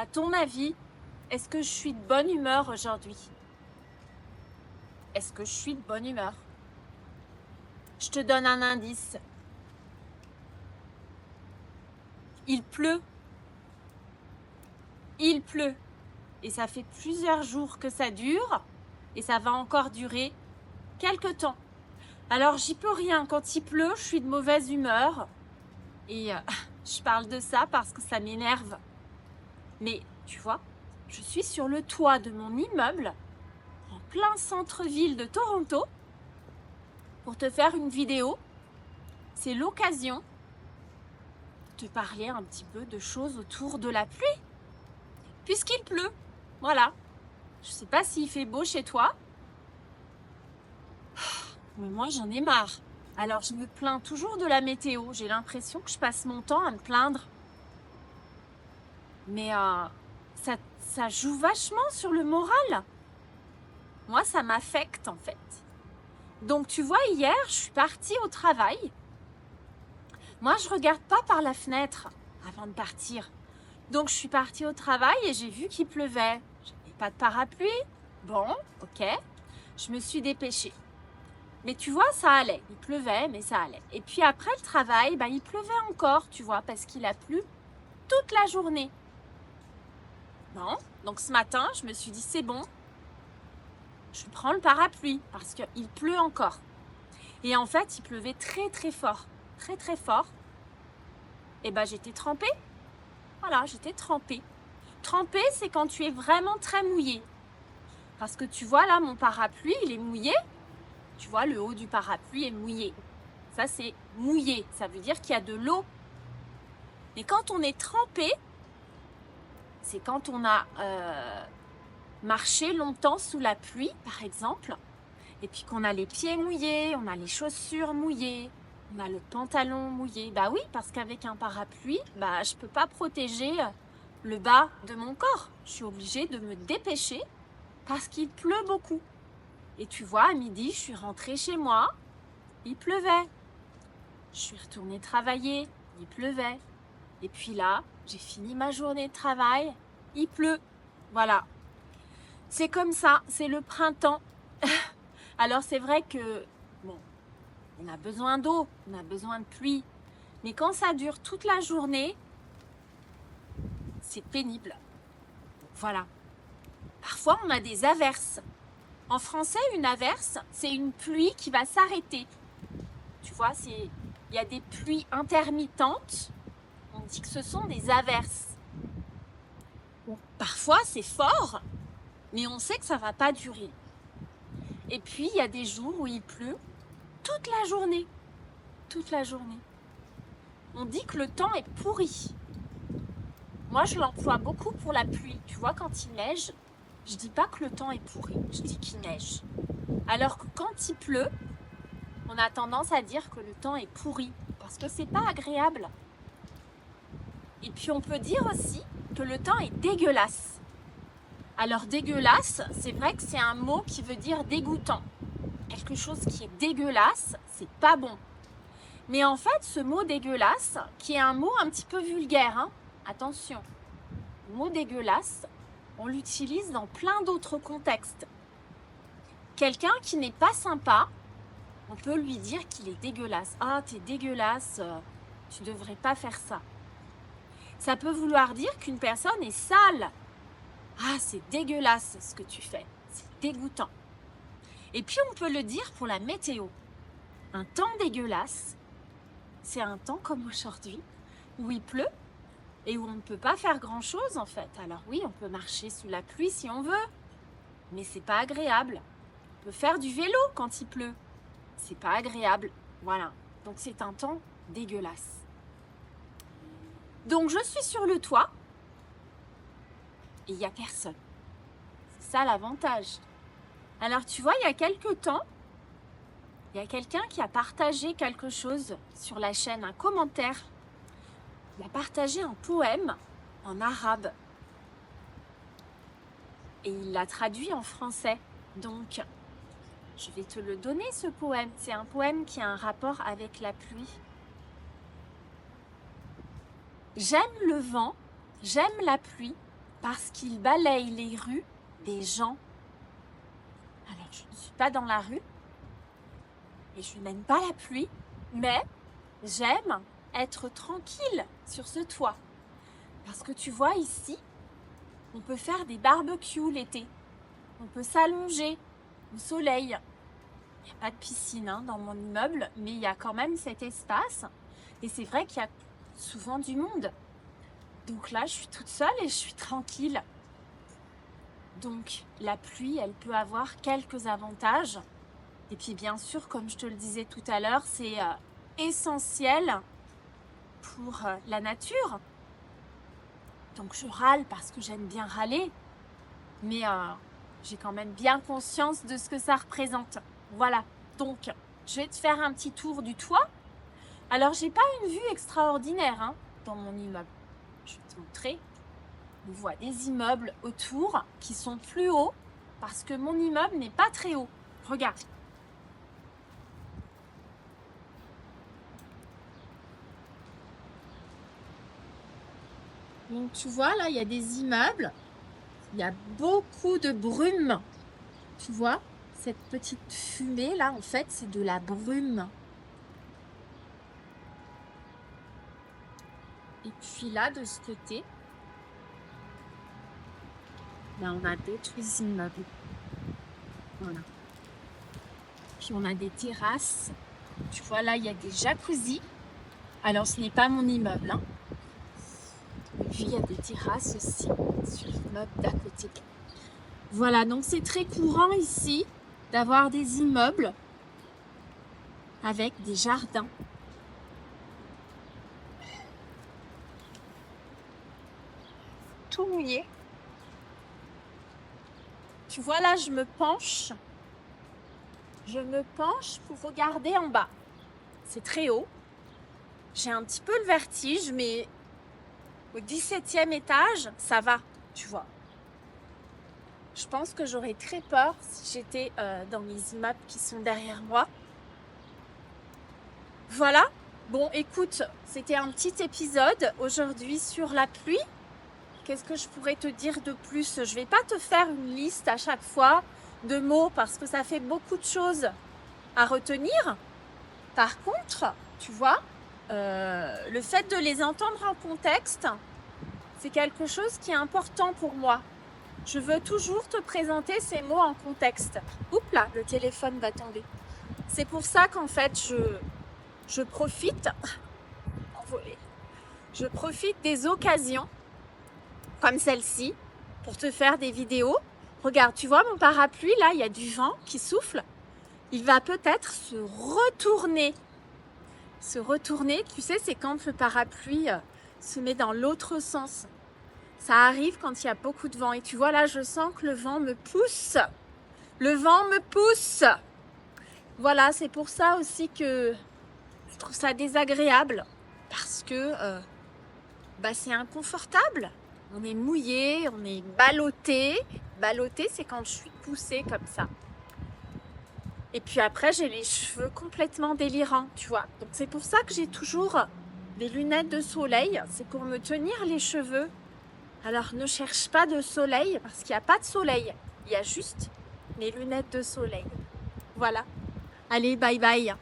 À ton avis, est-ce que je suis de bonne humeur aujourd'hui? Est-ce que je suis de bonne humeur? Je te donne un indice. Il pleut. Il pleut. Et ça fait plusieurs jours que ça dure. Et ça va encore durer quelques temps. Alors j'y peux rien. Quand il pleut, je suis de mauvaise humeur. Et je parle de ça parce que ça m'énerve. Mais tu vois, je suis sur le toit de mon immeuble, en plein centre-ville de Toronto, pour te faire une vidéo. C'est l'occasion de te parler un petit peu de choses autour de la pluie, puisqu'il pleut. Voilà. Je sais pas s'il fait beau chez toi, mais moi j'en ai marre. Alors je me plains toujours de la météo. J'ai l'impression que je passe mon temps à me plaindre. Mais ça joue vachement sur le moral. Moi, ça m'affecte en fait. Donc tu vois, hier, je suis partie au travail. Moi, je regarde pas par la fenêtre avant de partir. Donc je suis partie au travail et j'ai vu qu'il pleuvait. J'avais pas de parapluie. Bon, ok. Je me suis dépêchée. Mais tu vois, ça allait. Il pleuvait, mais ça allait. Et puis après le travail, il pleuvait encore, tu vois, parce qu'il a plu toute la journée. Bon, donc ce matin, je me suis dit, c'est bon. Je prends le parapluie parce qu'il pleut encore. Et en fait, il pleuvait très très fort. Très très fort. Et j'étais trempée. Voilà, j'étais trempée. Trempée, c'est quand tu es vraiment très mouillé. Parce que tu vois là, mon parapluie, il est mouillé. Tu vois, le haut du parapluie est mouillé. Ça, c'est mouillé. Ça veut dire qu'il y a de l'eau. Mais quand on est trempé, c'est quand on a marché longtemps sous la pluie, par exemple, et puis qu'on a les pieds mouillés, on a les chaussures mouillées, on a le pantalon mouillé. Bah oui, parce qu'avec un parapluie, je peux pas protéger le bas de mon corps. Je suis obligée de me dépêcher parce qu'il pleut beaucoup. Et tu vois, à midi, je suis rentrée chez moi, il pleuvait. Je suis retournée travailler, il pleuvait. Et puis là, j'ai fini ma journée de travail, il pleut. Voilà. C'est comme ça, c'est le printemps. Alors c'est vrai que, bon, on a besoin d'eau, on a besoin de pluie. Mais quand ça dure toute la journée, c'est pénible. Voilà. Parfois, on a des averses. En français, une averse, c'est une pluie qui va s'arrêter. Tu vois, il y a des pluies intermittentes. On dit que ce sont des averses. Bon, parfois, c'est fort, mais on sait que ça ne va pas durer. Et puis, il y a des jours où il pleut toute la journée. Toute la journée. On dit que le temps est pourri. Moi, je l'emploie beaucoup pour la pluie. Tu vois, quand il neige, je dis pas que le temps est pourri, je dis qu'il neige. Alors que quand il pleut, on a tendance à dire que le temps est pourri, parce que c'est pas agréable. Et puis on peut dire aussi que le temps est dégueulasse. Alors dégueulasse, c'est vrai que c'est un mot qui veut dire dégoûtant. Quelque chose qui est dégueulasse, c'est pas bon. Mais en fait, ce mot dégueulasse, qui est un mot un petit peu vulgaire, attention, le mot dégueulasse, on l'utilise dans plein d'autres contextes. Quelqu'un qui n'est pas sympa, on peut lui dire qu'il est dégueulasse. Ah, t'es dégueulasse, tu devrais pas faire ça. Ça peut vouloir dire qu'une personne est sale. Ah, c'est dégueulasse ce que tu fais, c'est dégoûtant. Et puis on peut le dire pour la météo. Un temps dégueulasse, c'est un temps comme aujourd'hui, où il pleut et où on ne peut pas faire grand-chose en fait. Alors oui, on peut marcher sous la pluie si on veut, mais c'est pas agréable. On peut faire du vélo quand il pleut, c'est pas agréable. Voilà, donc c'est un temps dégueulasse. Donc je suis sur le toit et il n'y a personne. C'est ça l'avantage. Alors tu vois, il y a quelques temps, il y a quelqu'un qui a partagé quelque chose sur la chaîne, un commentaire. Il a partagé un poème en arabe et il l'a traduit en français. Donc, je vais te le donner ce poème. C'est un poème qui a un rapport avec la pluie. J'aime le vent, j'aime la pluie, parce qu'il balaye les rues des gens. Alors, je ne suis pas dans la rue et je n'aime pas la pluie, mais j'aime être tranquille sur ce toit. Parce que tu vois ici, on peut faire des barbecues l'été. On peut s'allonger au soleil. Il n'y a pas de piscine dans mon immeuble, mais il y a quand même cet espace. Et c'est vrai qu'il y a souvent du monde. Donc là, je suis toute seule et je suis tranquille. Donc la pluie, elle peut avoir quelques avantages. Et puis bien sûr, comme je te le disais tout à l'heure, c'est essentiel pour la nature. Donc je râle parce que j'aime bien râler. Mais j'ai quand même bien conscience de ce que ça représente. Voilà. Donc, je vais te faire un petit tour du toit. Alors, j'ai pas une vue extraordinaire dans mon immeuble. Je vais te montrer. On voit des immeubles autour qui sont plus hauts parce que mon immeuble n'est pas très haut. Regarde. Donc, tu vois, là, il y a des immeubles. Il y a beaucoup de brume. Tu vois, cette petite fumée, là, en fait, c'est de la brume. Et puis là, de ce côté, là, on a d'autres immeubles. Voilà. Puis on a des terrasses. Tu vois, là, il y a des jacuzzis. Alors, ce n'est pas mon immeuble. Et puis, il y a des terrasses aussi sur l'immeuble d'à côté. Voilà, donc c'est très courant ici d'avoir des immeubles avec des jardins. Tout mouillé. Tu vois, là, je me penche. Je me penche pour regarder en bas. C'est très haut. J'ai un petit peu le vertige, mais au 17e étage, ça va, tu vois. Je pense que j'aurais très peur si j'étais dans les immeubles qui sont derrière moi. Voilà. Bon, écoute, c'était un petit épisode aujourd'hui sur la pluie. Qu'est-ce que je pourrais te dire de plus? Je ne vais pas te faire une liste à chaque fois de mots parce que ça fait beaucoup de choses à retenir. Par contre, tu vois, le fait de les entendre en contexte, c'est quelque chose qui est important pour moi. Je veux toujours te présenter ces mots en contexte. Oups là, le téléphone va tomber. C'est pour ça qu'en fait, je profite des occasions comme celle-ci pour te faire des vidéos. Regarde, tu vois mon parapluie, là, il y a du vent qui souffle. Il va peut-être se retourner. Se retourner, tu sais, c'est quand le parapluie se met dans l'autre sens. Ça arrive quand il y a beaucoup de vent. Et tu vois, là, je sens que le vent me pousse. Le vent me pousse. Voilà, c'est pour ça aussi que je trouve ça désagréable. Parce que c'est inconfortable. On est mouillé, on est ballotté. Ballotté, c'est quand je suis poussée comme ça. Et puis après, j'ai les cheveux complètement délirants, tu vois. Donc c'est pour ça que j'ai toujours des lunettes de soleil. C'est pour me tenir les cheveux. Alors ne cherche pas de soleil parce qu'il n'y a pas de soleil. Il y a juste mes lunettes de soleil. Voilà. Allez, bye bye.